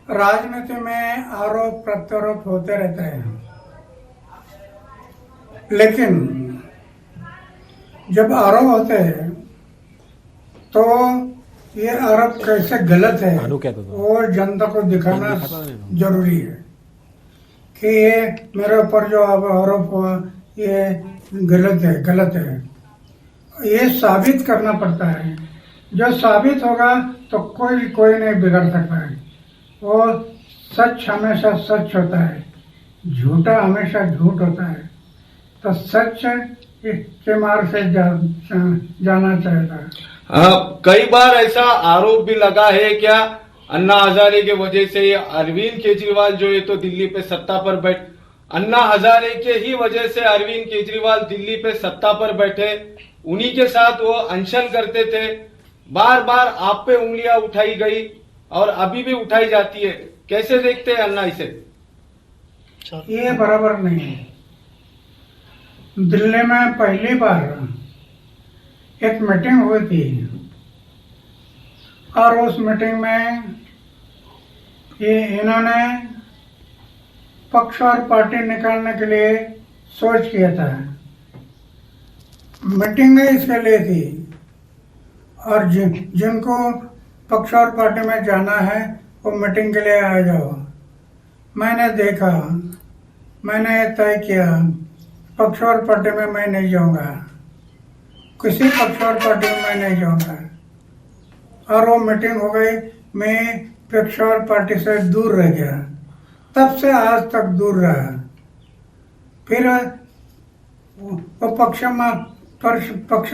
राजनीति में आरोप प्रत्यारोप होते रहते हैं, लेकिन जब आरोप होते हैं तो ये आरोप कैसे गलत है और जनता को दिखाना जरूरी है कि ये मेरे ऊपर जो आरोप हुआ ये गलत है। ये साबित करना पड़ता है। जो साबित होगा तो कोई नहीं बिगड़ सकता है। और सच हमेशा सच होता है, झूठा हमेशा झूठ होता है। तो सच के मार्ग से जाना चाहिए। कई बार ऐसा आरोप भी लगा है क्या अन्ना हजारे के वजह से अरविंद केजरीवाल जो है तो दिल्ली पे सत्ता पर अन्ना हजारे के ही वजह से अरविंद केजरीवाल दिल्ली पे सत्ता पर बैठे, उन्हीं के साथ वो अनशन करते थे। बार बार आप पे उंगलियां उठाई गई और अभी भी उठाई जाती है, कैसे देखते हैं अन्ना इसे? ये बराबर नहीं है। दिल्ली में पहली बार एक मीटिंग हुई थी और उस मीटिंग में इन्होंने पक्ष और पार्टी निकालने के लिए सोच किया था। मीटिंग में इसके लिए थी और जिनको पक्ष और पार्टी में जाना है वो मीटिंग के लिए आ जाओ। मैंने देखा, मैंने तय किया पक्ष और पार्टी में मैं नहीं जाऊंगा, किसी पक्ष और पार्टी में मैं नहीं जाऊंगा। और वो मीटिंग हो गई, मैं पक्ष और पार्टी से दूर रह गया। तब से आज तक दूर रहा। फिर वो पक्ष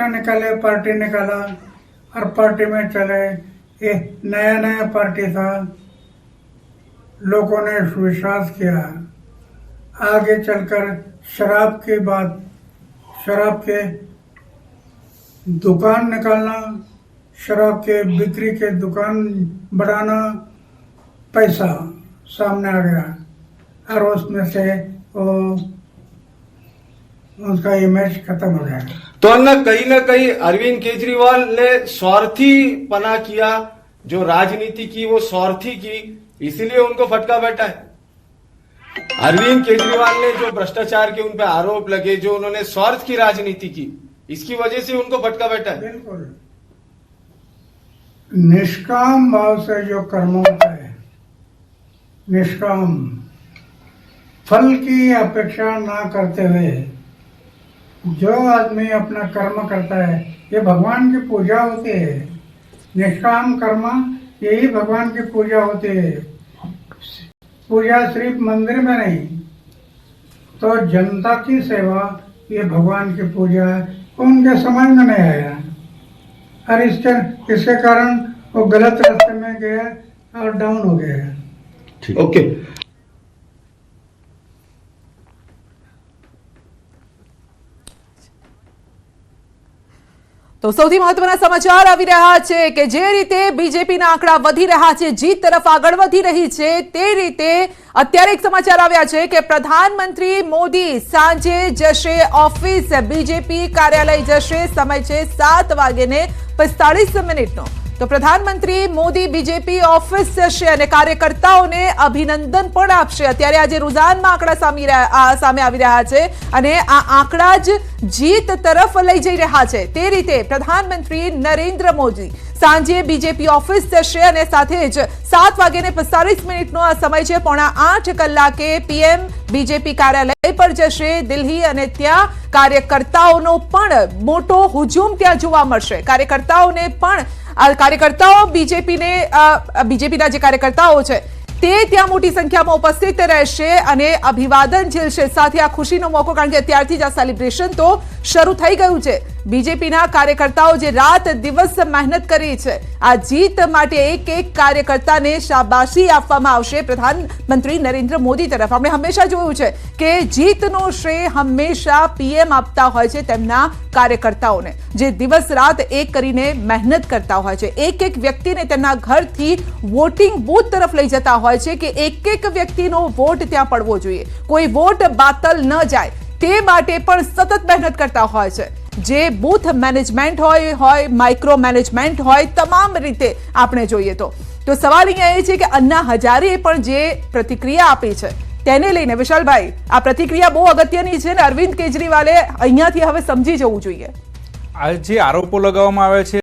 निकाले, पार्टी निकाला और पार्टी में चले। ये नया पार्टी था, लोगों ने विश्वास किया। आगे चलकर शराब के दुकान निकालना, शराब के बिक्री के दुकान बढ़ाना, पैसा सामने आ गया और उसमें से उसका इमेज खत्म हो गया। तो अन्ना कहीं ना कहीं अरविंद केजरीवाल ने स्वार्थी पना किया, जो राजनीति की वो स्वार्थी की, इसीलिए उनको फटका बैठा है। अरविंद केजरीवाल ने जो भ्रष्टाचार के उन पे आरोप लगे, जो उन्होंने स्वार्थ की राजनीति की, इसकी वजह से उनको फटका बैठा है। बिल्कुल निष्काम भाव से जो कर्म होता है, निष्काम फल की अपेक्षा ना करते हुए जो आदमी अपना कर्म करता है, ये भगवान की पूजा होती है। निष्काम कर्म यही भगवान की पूजा होती है। पूजा सिर्फ मंदिर में नहीं, तो जनता की सेवा ये भगवान की पूजा है। उनके समझ में नहीं आया और इसके कारण वो गलत रास्ते में गया और डाउन हो गया। ओके। તો સૌથી મહત્વના સમાચાર આવી રહ્યા છે કે જે રીતે બીજેપીના આંકડા વધી રહ્યા છે, જીત તરફ આગળ વધી રહી છે, તે રીતે અત્યારે એક સમાચાર આવ્યા છે કે પ્રધાનમંત્રી મોદી સાંજે જશે ઓફિસ, બીજેપી કાર્યાલય જશે। સમય છે 7:45 તો પ્રધાનમંત્રી મોદી બીજેપી ઓફિસ જશે અને કાર્યકર્તાઓને અભિનંદન પણ આપશે। અત્યારે આજે રૂઝાનમાં આંકડા સામે આવી રહ્યા છે અને આ આંકડા જ જીત તરફ લઈ જઈ રહ્યા છે। તે રીતે પ્રધાનમંત્રી નરેન્દ્ર મોદી સાંજે બીજેપી ઓફિસ જશે અને સાથે જ 7:45 આ સમય છે, 7:45 કલાકે પીએમ બીજેપી કાર્યાલય પર જશે દિલ્હી અને ત્યાં કાર્યકર્તાઓનો પણ મોટો હુજુમ ત્યાં જોવા મળશે। કાર્યકર્તાઓ બીજેપીના જે કાર્યકર્તાઓ છે તે ત્યાં મોટી સંખ્યામાં ઉપસ્થિત રહેશે અને અભિવાદન ઝીલશે। સાથે આ ખુશીનો મોકો, કારણ કે અત્યારથી જ આ સેલિબ્રેશન તો શરૂ થઈ ગયું છે। બીજેપીના કાર્યકર્તાઓ જે રાત દિવસ મહેનત કરી છે, આ જીત માટે એક એક કાર્યકર્તાને શાબાશી આપવામાં આવશે પ્રધાનમંત્રી નરેન્દ્ર મોદી તરફ। આપણે હંમેશા જોયું છે કે જીતનો શ્રેય હંમેશા પીએમ આપતા હોય છે તેમના કાર્યકર્તાઓને, જે દિવસ રાત એક કરીને મહેનત કરતા હોય છે। એક એક વ્યક્તિને તેમના ઘરથી વોટિંગ બૂથ તરફ લઈ જતા હોય છે કે એક એક વ્યક્તિનો વોટ ત્યાં પડવો જોઈએ, કોઈ વોટ બાતલ ન જાય તે માટે પણ સતત મહેનત કરતા હોય છે। જે બૂથ મેનેજમેન્ટ હોય, માઇક્રો મેનેજમેન્ટ હોય, તમામ રીતે આપણે જોઈએ તો તો સવાલ અહીંયા એ છે કે અન્ના હજારે પણ જે પ્રતિક્રિયા આપી છે તેને લઈને વિશાલભાઈ આ પ્રતિક્રિયા બહુ અગત્યની છે ને અરવિંદ કેજરીવાલે અહીંયાથી હવે સમજી જવું જોઈએ. આ જે આરોપો લગાવવામાં આવે છે